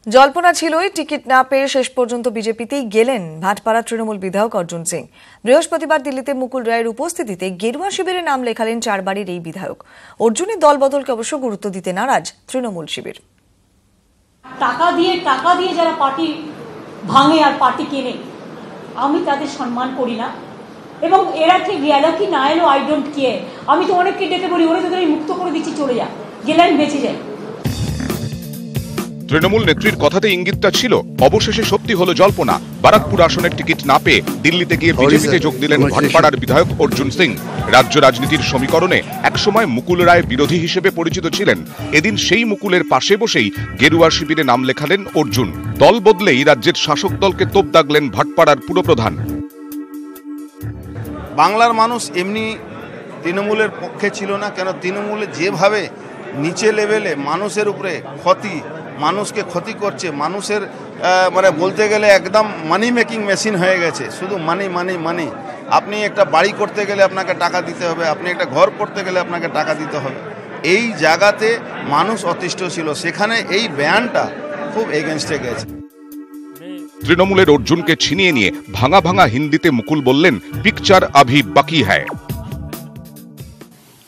জল্পনা ছিলই, টিকিট না পেয়ে শেষ পর্যন্ত বিজেপিতেই গেলেন ভাটপাড়া তৃণমূল বিধায়ক অর্জুন সিং। বৃহস্পতিবার দিল্লিতে মুকুল রায়ের উপস্থিতিতে গেরুয়া শিবিরে নাম লেখালেন চারবাড়ির এই বিধায়ক। অর্জুনের দলবদলকে অবশ্য গুরুত্ব দিতে নারাজ তৃণমূল শিবির। টাকা দিয়ে যারা পার্টি ভাঙে আর পার্টি কেনে, আমি তাদের সম্মান করি না। এবং এরা ঠিক গেল কি না এলো, আই ডোন্ট কেয়ার। আমি তো অনেককে ডেকে বলি, ওরা তোদের মুক্ত করে দিচ্ছি, চলে যা, গেলেন বেঁচে যায়। তৃণমূল নেত্রীর কথাতে ইঙ্গিতটা ছিল, অবশেষে সত্যি হলো জল্পনা। বারাকপুর আসনের টিকিট না পেয়ে দিল্লিতে গিয়ে বিজেপিতে যোগ দিলেন ভাটপাড়ার বিধায়ক অর্জুন সিং। রাজ্য রাজনীতির সমীকরণে একসময় মুকুল রায় বিরোধী হিসেবে পরিচিত ছিলেন। এদিন সেই মুকুলের পাশে বসেই গেরুয়া শিবিরে নাম লেখালেন অর্জুন। দল বদলেই রাজ্যের শাসক দলকে তোপ দাগলেন ভাটপাড়ার পুরপ্রধান। বাংলার মানুষ এমনি তৃণমূলের পক্ষে ছিল না, কেন তৃণমূলে যেভাবে নিচে লেভেলে মানুষের উপরে মানুষকে ক্ষতি করছে, মানুষের মানে বলতে গেলে একদম মানি মেকিং মেশিন হয়ে গেছে, শুধু মানি মানি মানি। আপনি একটা বাড়ি করতে গেলে আপনাকে টাকা দিতে হবে, আপনি একটা ঘর করতে গেলে আপনাকে টাকা দিতে হবে। এই জায়গাতে মানুষ অতিষ্ঠ ছিল, সেখানে এই ব্যানটা খুব এগেনস্টে গেছে। তৃণমূলের অর্জুনকে ছিনিয়ে নিয়ে ভাঙা ভাঙা হিন্দিতে মুকুল বললেন, পিকচার अभी बाकी है।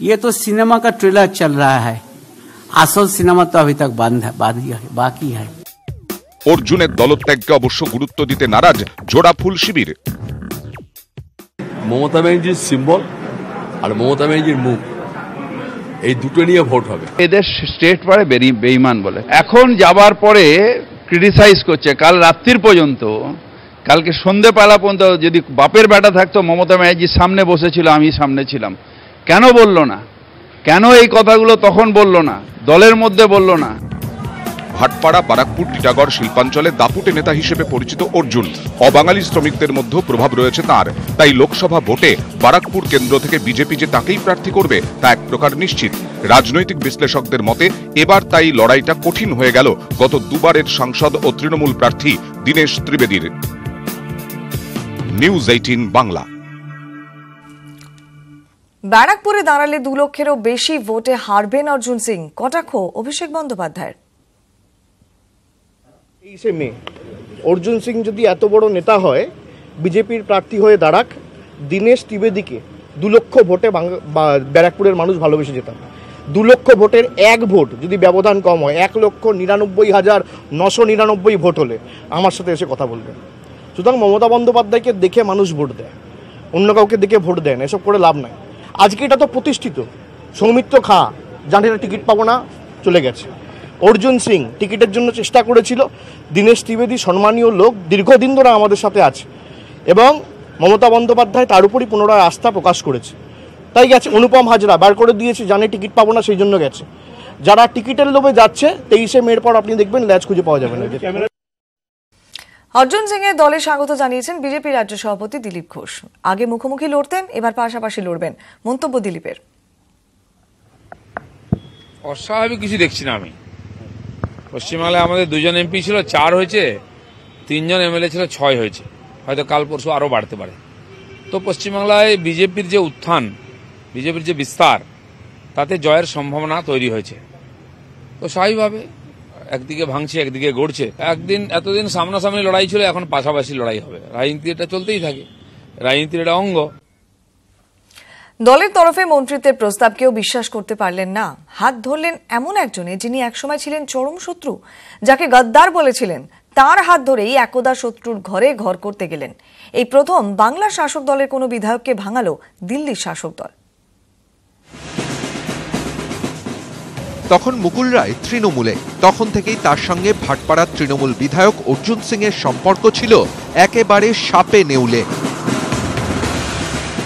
ये तो सिनेमा का ट्रेलर चल रहा है, আসল সিনেমা তো अभी तक বাকি है। অর্জুনের দলত্যাগকে অবশ্য গুরুত্ব দিতে নারাজ জোড়াফুল শিবির। মমতা ব্যানার্জির সিম্বল আর মমতা ব্যানার্জির মুখ, এই দুটো নিয়ে ভোট হবে। এদের স্টেট পারে বেঈমান বলে এখন যাবার পরে ক্রিটিসাইজ করছে। কাল রাত্রির পর্যন্ত, কালকে সন্ধ্যেবেলা পর্যন্ত যদি বাপের বেটা থাকতো মমতা ব্যানার্জির সামনে বসেছিল, আমি সামনে ছিলাম, কেন বলল না? কেন এই কথাগুলো তখন বলল না? দলের মধ্যে বলল না? ভাটপাড়া, বারাকপুর, টিটাগড় শিল্পাঞ্চলে দাপুটে নেতা হিসেবে পরিচিত অর্জুন। অবাঙালি শ্রমিকদের মধ্যে প্রভাব রয়েছে তার, তাই লোকসভা ভোটে বারাকপুর কেন্দ্র থেকে বিজেপি যে তাকেই প্রার্থী করবে তা এক প্রকার নিশ্চিত। রাজনৈতিক বিশ্লেষকদের মতে এবার তাই লড়াইটা কঠিন হয়ে গেল গত দুবারের সাংসদ ও তৃণমূল প্রার্থী দীনেশ ত্রিবেদীর। নিউজ 18 বাংলা। ব্যারাকপুরে দাঁড়ালে 2 লক্ষেরও বেশি ভোটে হারবেন অর্জুন সিং, কটাক্ষ অভিষেক বন্দ্যোপাধ্যায়ের। 23 মে অর্জুন সিং যদি এত বড় নেতা হয়, বিজেপির প্রার্থী হয়ে দাঁড়াক, দীনেশ ত্রিবেদীকে 2 লক্ষ ভোটে ব্যারাকপুরের মানুষ ভালোবেসে যেতাম। 2 লক্ষ ভোটের 1 ভোট যদি ব্যবধান কম হয়, 1,99,999 ভোট হলে আমার সাথে এসে কথা বলবেন। সুতরাং মমতা বন্দ্যোপাধ্যায়কে দেখে মানুষ ভোট দেয়, অন্য কাউকে দেখে ভোট দেয় না, এসব করে লাভ নাই। আজকে এটা তো প্রতিষ্ঠিত, সৌমিত্র খা জানে টিকিট পাবো না, চলে গেছে। অর্জুন সিং টিকিটের জন্য চেষ্টা করেছিল, দীনেশ ত্রিবেদী সম্মানীয় লোক, দীর্ঘদিন ধরে আমাদের সাথে আছে, এবং মমতা বন্দ্যোপাধ্যায় তার উপরই পুনরায় আস্থা প্রকাশ করেছে, তাই গেছে। অনুপম হাজরা বার করে দিয়েছে, জানে টিকিট পাবো না, সেই জন্য গেছে। যারা টিকিটের লোভে যাচ্ছে, 23 মের পর আপনি দেখবেন ল্যাজ খুঁজে পাওয়া যাবে না। অর্জুন সিং এর দলে স্বাগত জানিয়েছেন বিজেপি রাজ্য সভাপতি দিলীপ ঘোষ। আগে মুখোমুখি লড়তেন, এবার পাশাপাশি লড়বেন, মন্তব্য দিলীপের। অস্বাভাবিক কিছু দেখছি না আমি। পশ্চিমবাংলায় আমাদের 2 জন এমপি ছিল, 4 হয়েছে, 3 জন এমএলএ ছিল, 6 হয়েছে, হয়তো কাল পরশু আরও বাড়তে পারে। তো পশ্চিমবাংলায় বিজেপির যে উত্থান, বিজেপির যে বিস্তার, তাতে জয়ের সম্ভাবনা তৈরি হয়েছে। তো স্বাভাবিকভাবে একদিকে ভাঙছে, একদিকে গড়ছে। এতদিন সামনাসামনি লড়াই ছিল, এখন পাশাপাশি লড়াই হবে। রাজনীতি এটা চলতেই থাকে, রাজনীতির এটা অঙ্গ। দলের তরফে মন্ত্রিত্বের প্রস্তাবকেও বিশ্বাস করতে পারলেন না। হাত ধরলেন এমন একজনে যিনি একসময় ছিলেন চরম শত্রু, যাকে গদ্দার বলেছিলেন। তার হাত ধরেই একদা শত্রুর ঘরে ঘর করতে গেলেন। এই প্রথম বাংলার শাসক দলের কোনো বিধায়ককে ভাঙালো দিল্লির শাসক দল। তখন মুকুল রায় তৃণমূলে, তখন থেকেই তার সঙ্গে ভাটপাড়ার তৃণমূল বিধায়ক অর্জুন সিং এর সম্পর্ক ছিল একেবারে সাপে নেউলে।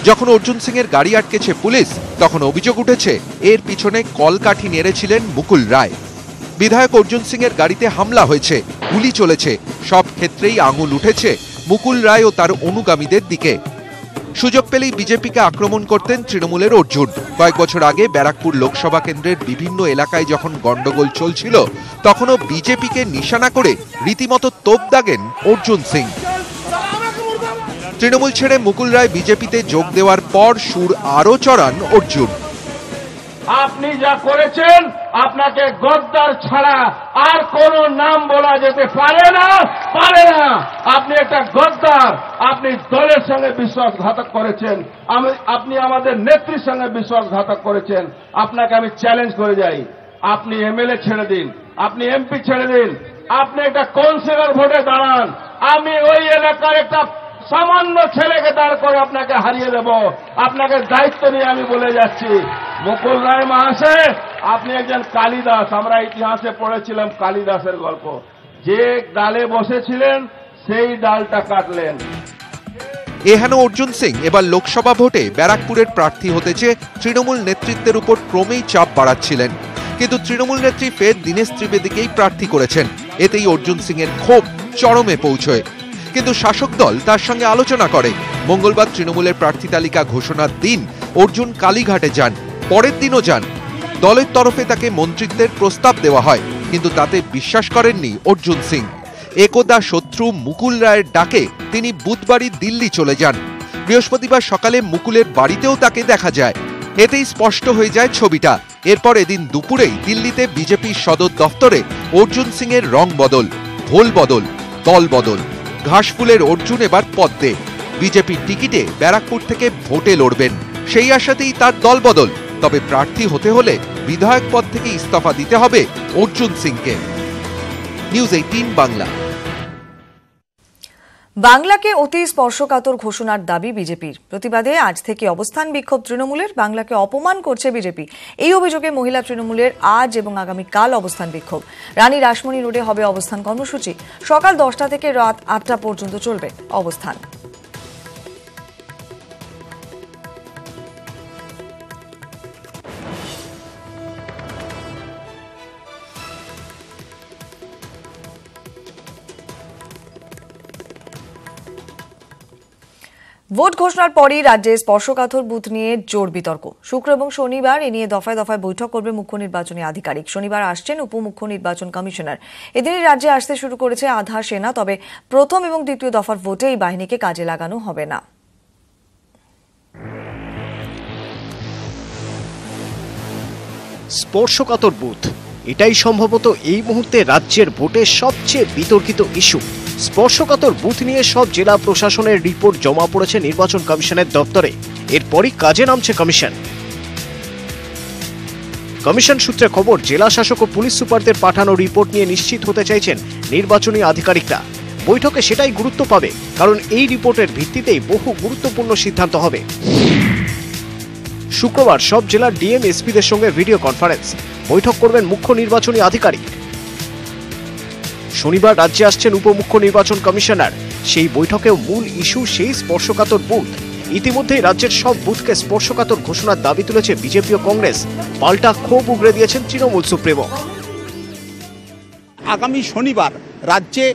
যখন অর্জুন সিং এর গাড়ি আটকেছে পুলিশ, তখন অভিযোগ উঠেছে এর পিছনে কলকাঠি নেড়েছিলেন মুকুল রায়। বিধায়ক অর্জুন সিং এর গাড়িতে হামলা হয়েছে, গুলি চলেছে, সব ক্ষেত্রেই আঙুল উঠেছে মুকুল রায় ও তার অনুগামীদের দিকে। সুযোগ পেলেই বিজেপিকে আক্রমণ করতেন তৃণমূলের অর্জুন। কয়েক বছর আগে ব্যারাকপুর লোকসভা কেন্দ্রের বিভিন্ন এলাকায় যখন গন্ডগোল চলছিল, তখনও বিজেপিকে নিশানা করে রীতিমতো তোপ দাগেন অর্জুন সিং। তৃণমূল ছেড়ে মুকুল রায় বিজেপিতে যোগ দেওয়ার পর সুর আরও চড়ান অর্জুন। আপনি যা করেছেন আপনাকে গদ্দার ছাড়া আর কোন নাম বলা যেতে পারে না। আপনি একটা গদ্দার, আপনি দলের সঙ্গে বিশ্বাসঘাতক করেছেন, আপনি আমাদের নেত্রীর সঙ্গে বিশ্বাসঘাতক করেছেন। আপনাকে আমি চ্যালেঞ্জ করে যাই, আপনি এমএলএ ছেড়ে দিন, আপনি এমপি ছেড়ে দিন, আপনি একটা কাউন্সিলর ভোটে দাঁড়ান, আমি ওই এলাকার একটা সামান্য ছেলেকে দাঁড় করে আপনাকে হারিয়ে দেব। আপনাকে দায়িত্ব নিয়ে আমি বলে যাচ্ছি, মুকুল রায় মহাশয়, আপনি একজন কালিদাস, আমরা ইতিহাসে পড়েছিলাম কালিদাসের গল্প, যে ডালে বসেছিলেন সেই ডালটা কাটলেন। এহেন অর্জুন সিং এবার লোকসভা ভোটে ব্যারাকপুরের প্রার্থী হতে চেয়ে তৃণমূল নেতৃত্বের উপর ক্রমেই চাপ বাড়াচ্ছিলেন, কিন্তু তৃণমূল নেত্রী ফের দীনেশ ত্রিবেদীকেই প্রার্থী করেছেন। এতেই অর্জুন সিং এর ক্ষোভ চরমে পৌঁছয়, কিন্তু শাসক দল তার সঙ্গে আলোচনা করে। মঙ্গলবার তৃণমূলের প্রার্থী তালিকা ঘোষণার দিন অর্জুন কালীঘাটে যান, পরের দিনও যান। দলের তরফে তাকে মন্ত্রিত্বের প্রস্তাব দেওয়া হয়, কিন্তু তাতে বিশ্বাস করেননি অর্জুন সিং। একদা শত্রু মুকুল রায়ের ডাকে তিনি বুধবারই দিল্লি চলে যান। বৃহস্পতিবার সকালে মুকুলের বাড়িতেও তাকে দেখা যায়। এতেই স্পষ্ট হয়ে যায় ছবিটা। এরপর এদিন দুপুরেই দিল্লিতে বিজেপির সদর দফতরে অর্জুন সিং এর রং বদল, ভোল বদল, দল বদল। ঘাসফুলের অর্জুন এবার পদ্মে, বিজেপির টিকিটে ব্যারাকপুর থেকে ভোটে লড়বেন, সেই আশাতেই তার দল বদল। তবে প্রার্থী হতে হলে বিধায়ক পদ থেকে ইস্তফা দিতে হবে অর্জুন সিংকে। নিউজ 18 বাংলা। বাংলাকে অতি স্পর্শকাতর ঘোষণার দাবি বিজেপির। প্রতিবাদে আজ থেকে অবস্থান বিক্ষোভ তৃণমূলের। বাংলাকে অপমান করছে বিজেপি, এই অভিযোগে মহিলা তৃণমূলের আজ এবং আগামীকাল অবস্থান বিক্ষোভ। রানী রাসমণি রোডে হবে অবস্থান কর্মসূচি। সকাল 10টা থেকে রাত 8টা পর্যন্ত চলবে অবস্থান। ভোট ঘোষণার পরই রাজ্যে স্পর্শকাতর বুথ নিয়ে জোর বিতর্ক। শুক্র এবং শনিবার এ নিয়ে দফায় দফায় বৈঠক করবে মুখ্য নির্বাচনী আধিকারিক। শনিবার আসছেন উপমুখ্য নির্বাচন কমিশনার। এদিনই রাজ্যে আসতে শুরু করেছে আধা সেনা। তবে প্রথম এবং দ্বিতীয় দফার ভোটে এই বাহিনীকে কাজে লাগানো হবে না। স্পর্শকাতর বুথ, এটাই সম্ভবত এই মুহূর্তে রাজ্যের ভোটের সবচেয়ে বিতর্কিত ইস্যু। স্পর্শকাতর বুথ নিয়ে সব জেলা প্রশাসনের রিপোর্ট জমা পড়েছে নির্বাচন কমিশনের দপ্তরে। এরপরই কাজে নামছে কমিশন। কমিশন সূত্রে খবর, জেলা শাসক ও পুলিশ সুপারদের পাঠানো রিপোর্ট নিয়ে নিশ্চিত হতে চাইছেন নির্বাচনী আধিকারিকরা। বৈঠকে সেটাই গুরুত্ব পাবে, কারণ এই রিপোর্টের ভিত্তিতেই বহু গুরুত্বপূর্ণ সিদ্ধান্ত হবে। শুক্রবার সব জেলার ডিএম এসপিদের সঙ্গে ভিডিও কনফারেন্স, বৈঠক করবেন মুখ্য নির্বাচনী আধিকারিক। শনিবার রাজ্যে আসছেন উপমুখ্য নির্বাচন কমিশনার। সেই বৈঠকেও মূল ইস্যু সেই স্পর্শকাতর বুথ। ইতিমধ্যেই রাজ্যের সব বুথকে স্পর্শকাতর ঘোষণার দাবি তুলেছে বিজেপি ও কংগ্রেস। পাল্টা ক্ষোভ উগরে দিয়েছেন তৃণমূল সুপ্রিমো। আগামী শনিবার রাজ্যে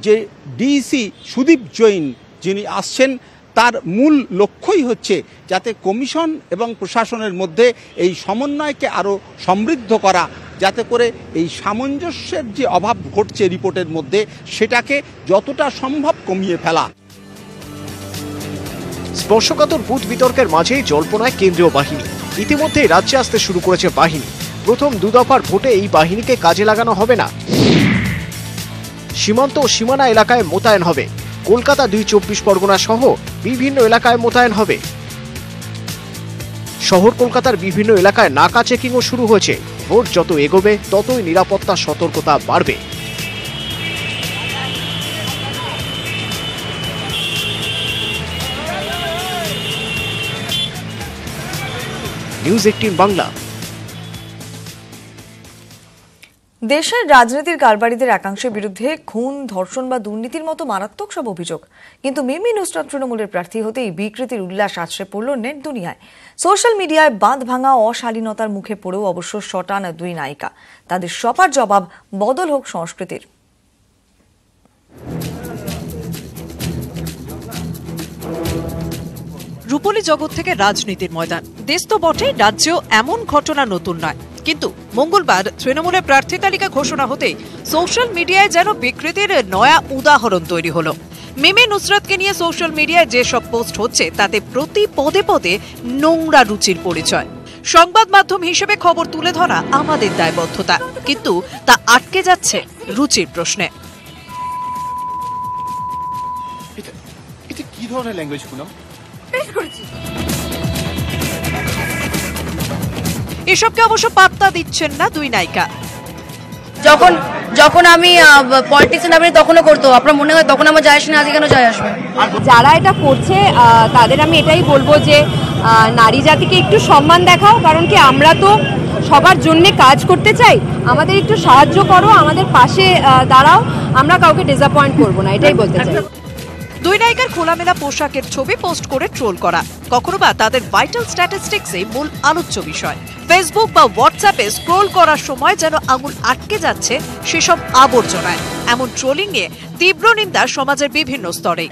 যে ডিসি সুদীপ জৈন যিনি আসছেন, তার মূল লক্ষ্যই হচ্ছে যাতে কমিশন এবং প্রশাসনের মধ্যে এই সমন্বয়কে আরও সমৃদ্ধ করা, যাতে করে এই সামঞ্জস্যের যে অভাব ঘটছে রিপোর্টের মধ্যে সেটাকে যতটা সম্ভব কমিয়ে ফেলা। স্পর্শকাতর বুথ বিতর্কের মাঝেই জল্পনায় কেন্দ্রীয় বাহিনী। ইতিমধ্যেই রাজ্যে আসতে শুরু করেছে বাহিনী। প্রথম দুদফার ভোটে এই বাহিনীকে কাজে লাগানো হবে না। সীমান্ত ও সীমানা এলাকায় মোতায়েন হবে। কলকাতা 2 24 পরগনা সহ বিভিন্ন এলাকায় মোতায়েন হবে। শহর কলকাতার বিভিন্ন এলাকায় নাকা চেকিংও শুরু হয়েছে। ভোট যত এগোবে ততই নিরাপত্তা সতর্কতা বাড়বে। নিউজ 18 বাংলা। দেশের রাজনীতির কারবারিদের একাংশের বিরুদ্ধে খুন, ধর্ষণ বা দুর্নীতির মতো মারাত্মক সব অভিযোগ। কিন্তু মিমি নুসরাত তৃণমূলের প্রার্থী হতেই বিকৃতির উল্লাস আছড়ে পড়ল নেট দুনিয়ায়। সোশ্যাল মিডিয়ায় বাঁধ ভাঙা অশালীনতার মুখে পড়েও অবশ্য শটান দুই নায়িকা। তাদের সবার জবাব, বদল হোক সংস্কৃতির। রূপলী জগৎ থেকে রাজনীতির ময়দান। দেশ তো বটে, রাজ্যেও এমন ঘটনা নতুন নয়। কিন্তু মঙ্গলবার তৃণমূলের প্রার্থী তালিকা ঘোষণা হতেই সোশ্যাল মিডিয়ায় যেন বিকৃতির নয়া উদাহরণ তৈরি হলো। মিমি নুসরাতকে নিয়ে সোশ্যাল মিডিয়ায় যেসব পোস্ট হচ্ছে তাতে প্রতি পদে পদে নোংরা রুচির পরিচয়। সংবাদ মাধ্যম হিসেবে খবর তুলে ধরা আমাদের দায়বদ্ধতা, কিন্তু তা আটকে যাচ্ছে রুচির প্রশ্নে। এটা কি ধরনের ল্যাঙ্গুয়েজ পুনম? এসবকে অবশ্য পাত্তা দিচ্ছেন না দুই নায়িকা। যখন আমি পলিটিক্সে নামি তখনও করতো, আপনার মনে হয় তখন আমার যায় আসে না, আজকে কেন যায় আসবে? যারা এটা করছে তাদের আমি এটাই বলবো যে নারী জাতিকে একটু সম্মান দেখাও, কারণ কি আমরা তো সবার জন্য কাজ করতে চাই, আমাদের একটু সাহায্য করো, আমাদের পাশে দাঁড়াও, আমরা কাউকে ডিসঅ্যাপয়েন্ট করবো না, এটাই বলতে চাই। দুই নায়িকার খোলামেলা পোশাকের ছবি পোস্ট করে ট্রোল করা, কখনো বা তাদের ভাইটাল স্ট্যাটিস্টিক্সে মূল আলোচ্য বিষয়। ফেসবুক বা হোয়াটসঅ্যাপে স্ক্রোল করার সময় যেন আঙুল আটকে যাচ্ছে সেসব আবর্জনায়, এমন ট্রোলিং নিয়ে তীব্র নিন্দা সমাজের বিভিন্ন স্তরে।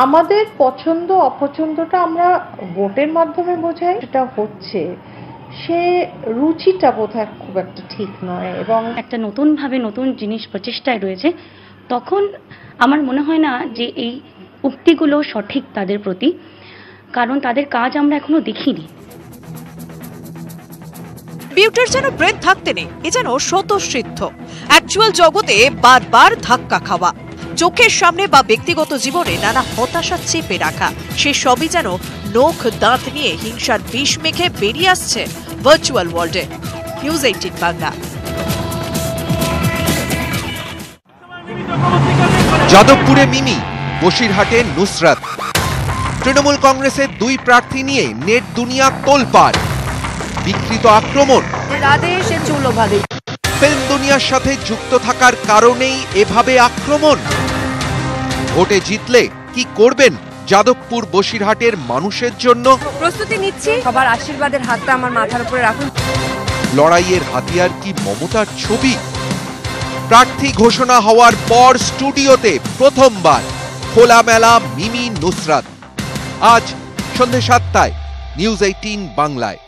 আমাদের পছন্দ অপছন্দটা আমরা ভোটের মাধ্যমে বোঝাই, সেটা হচ্ছে সে রুচিটা বোধহয় খুব একটা ঠিক নয়, এবং একটা নতুনভাবে নতুন জিনিস প্রচেষ্টায় রয়েছে, তখন আমার মনে হয় না যে এই উক্তিগুলো সঠিক তাদের প্রতি, কারণ তাদের কাজ আমরা এখনো দেখিনি। বিউটির যেন ব্রেন থাকতে নেই, এ যেন স্বতঃসিদ্ধ। অ্যাকচুয়াল জগতে বারবার ধাক্কা খাওয়া, চোখের সামনে বা ব্যক্তিগত জীবনে নানা হতাশা চেপে রাখা, সে সবই যেন নখ দাঁত নিয়ে হিংসার বিষ মেখে বেরিয়ে আসছে ভার্চুয়াল ওয়ার্ল্ডে। নিউজ 18 বাংলা। যাদবপুরে মিমি, বসিরহাটে নুসরাত। তৃণমূল কংগ্রেসের দুই প্রার্থী নিয়ে নেট দুনিয়া তোলপাড়। বিকৃত আক্রমণ, ফিল্ম দুনিয়ার সাথে যুক্ত থাকার কারণেই এভাবে আক্রমণ। ভোটে জিতলে কি করবেন যাদবপুর বসিরহাটের মানুষের জন্য? প্রস্তুতি নিচ্ছি, সবার আশীর্বাদের হাতটা আমার মাথার উপরে রাখুন। লড়াইয়ের হাতিয়ার কি মমতার ছবি? প্রার্থী ঘোষণা হওয়ার পর স্টুডিওতে প্রথমবার খোলামেলা মিমি নুসরাত। আজ সন্ধ্যে 7টায় নিউজ 18 বাংলায়।